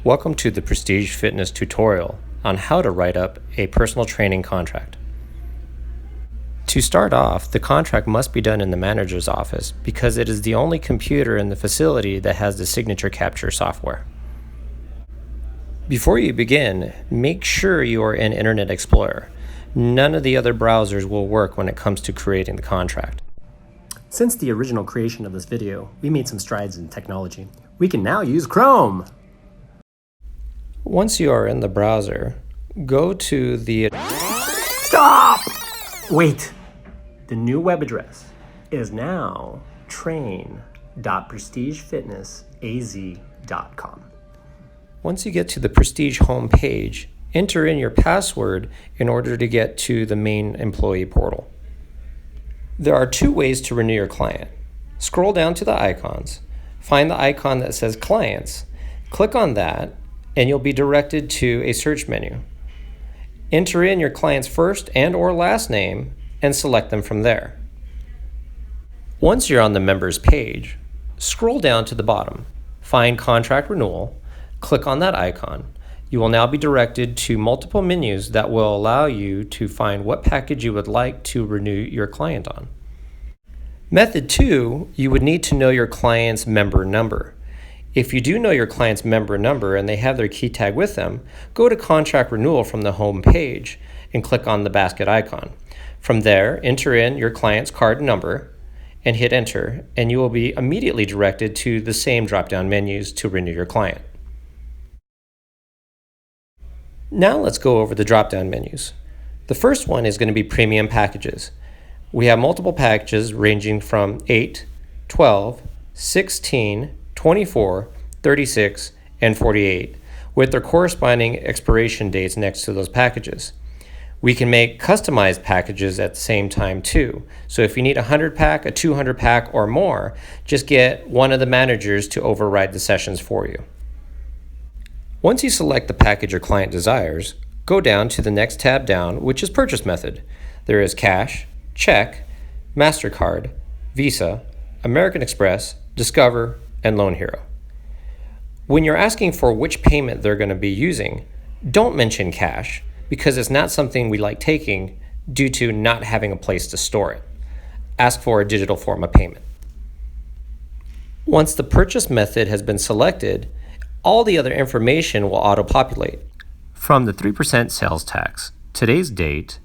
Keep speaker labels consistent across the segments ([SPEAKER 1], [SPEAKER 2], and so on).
[SPEAKER 1] Welcome to the Prestige Fitness tutorial on how to write up a personal training contract. To start off, the contract must be done in the manager's office because it is the only computer in the facility that has the signature capture software. Before you begin, make sure you are in Internet Explorer. None of the other browsers will work when it comes to creating the contract.
[SPEAKER 2] Since the original creation of this video, we made some strides in technology. We can now use Chrome!
[SPEAKER 1] Once you are in the browser, go to the...
[SPEAKER 2] Stop! Wait! The new web address is now train.prestigefitnessaz.com.
[SPEAKER 1] Once you get to the Prestige home page, enter in your password in order to get to the main employee portal. There are two ways to renew your client. Scroll down to the icons, find the icon that says Clients, click on that, and you'll be directed to a search menu. Enter in your client's first and/or last name and select them from there. Once you're on the members page, scroll down to the bottom, find Contract Renewal, click on that icon. You will now be directed to multiple menus that will allow you to find what package you would like to renew your client on. Method 2, you would need to know your client's member number. If you do know your client's member number and they have their key tag with them, go to Contract Renewal from the home page and click on the basket icon. From there, enter in your client's card number and hit enter, and you will be immediately directed to the same drop-down menus to renew your client. Now let's go over the drop-down menus. The first one is going to be premium packages. We have multiple packages ranging from 8, 12, 16, 24, 36, and 48, with their corresponding expiration dates next to those packages. We can make customized packages at the same time too. So if you need a 100 pack, a 200 pack, or more, just get one of the managers to override the sessions for you. Once you select the package your client desires, go down to the next tab down, which is purchase method. There is cash, check, MasterCard, Visa, American Express, Discover, and Loan Hero. When you're asking for which payment they're going to be using, don't mention cash because it's not something we like taking due to not having a place to store it. Ask for a digital form of payment. Once the purchase method has been selected, all the other information will auto-populate. From the 3% sales tax, today's date,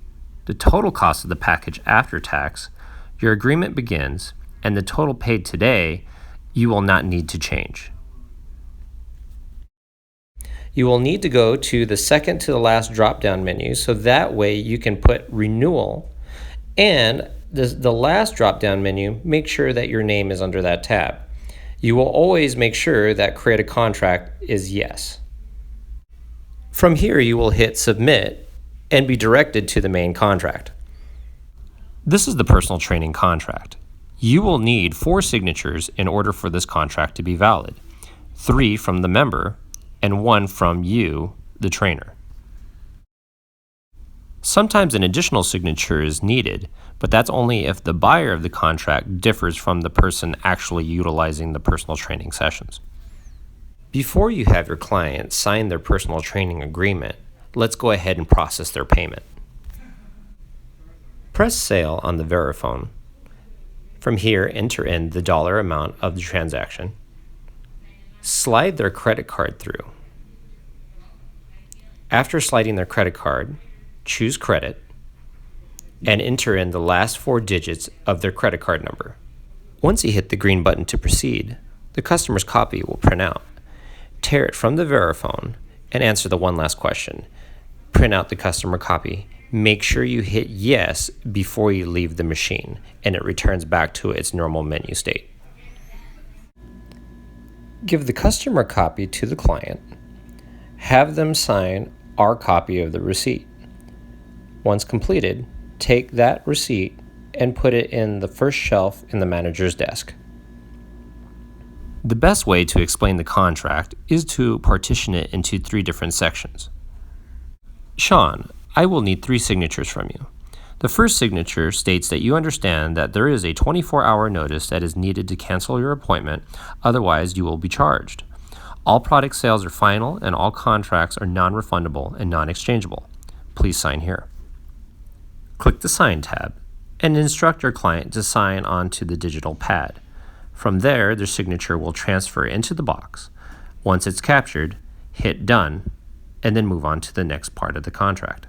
[SPEAKER 1] the total cost of the package after tax, your agreement begins, and the total paid today, you will not need to change. You will need to go to the second to the last drop-down menu, so that way you can put renewal, and the last drop-down menu, make sure that your name is under that tab. You will always make sure that create a contract is yes. From here, you will hit submit and be directed to the main contract. This is the personal training contract. You will need 4 signatures in order for this contract to be valid. 3 from the member and 1 from you, the trainer. Sometimes an additional signature is needed, but that's only if the buyer of the contract differs from the person actually utilizing the personal training sessions. Before you have your client sign their personal training agreement, let's go ahead and process their payment. Press Sale on the Verifone. From here, enter in the dollar amount of the transaction. Slide their credit card through. After sliding their credit card, choose Credit, and enter in the last 4 digits of their credit card number. Once you hit the green button to proceed, the customer's copy will print out. Tear it from the Verifone and answer the one last question. Print out the customer copy. Make sure you hit yes before you leave the machine, and it returns back to its normal menu state. Give the customer copy to the client. Have them sign our copy of the receipt. Once completed, take that receipt and put it in the first shelf in the manager's desk. The best way to explain the contract is to partition it into 3 different sections. Sean, I will need 3 signatures from you. The first signature states that you understand that there is a 24-hour notice that is needed to cancel your appointment, otherwise you will be charged. All product sales are final and all contracts are non-refundable and non-exchangeable. Please sign here. Click the Sign tab and instruct your client to sign onto the digital pad. From there, their signature will transfer into the box. Once it's captured, hit Done, and then move on to the next part of the contract.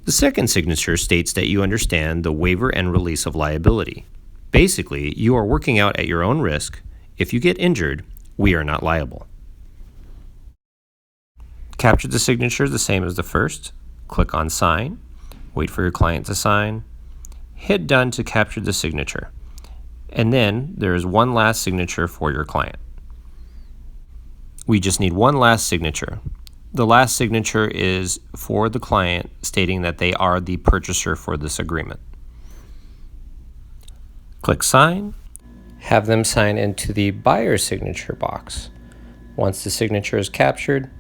[SPEAKER 1] The second signature states that you understand the waiver and release of liability. Basically, you are working out at your own risk. If you get injured, we are not liable. Capture the signature the same as the first. Click on Sign. Wait for your client to sign. Hit Done to capture the signature. And then there is one last signature for your client. We just need one last signature. The last signature is for the client, stating that they are the purchaser for this agreement. Click Sign. Have them sign into the buyer's signature box. Once the signature is captured,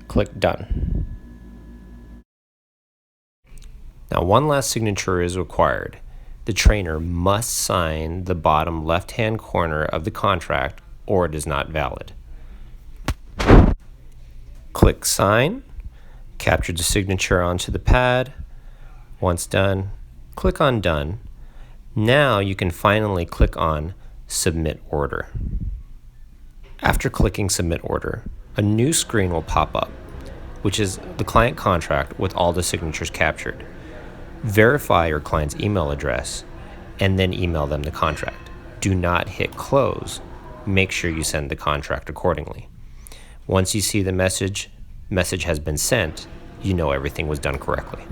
[SPEAKER 1] click Done. Now, one last signature is required. The trainer must sign the bottom left-hand corner of the contract or it is not valid. Click Sign, capture the signature onto the pad. Once done, click on Done. Now you can finally click on Submit Order. After clicking Submit Order, a new screen will pop up, which is the client contract with all the signatures captured. Verify your client's email address and then email them the contract. Do not hit Close. Make sure you send the contract accordingly. Once you see the message has been sent, you know everything was done correctly.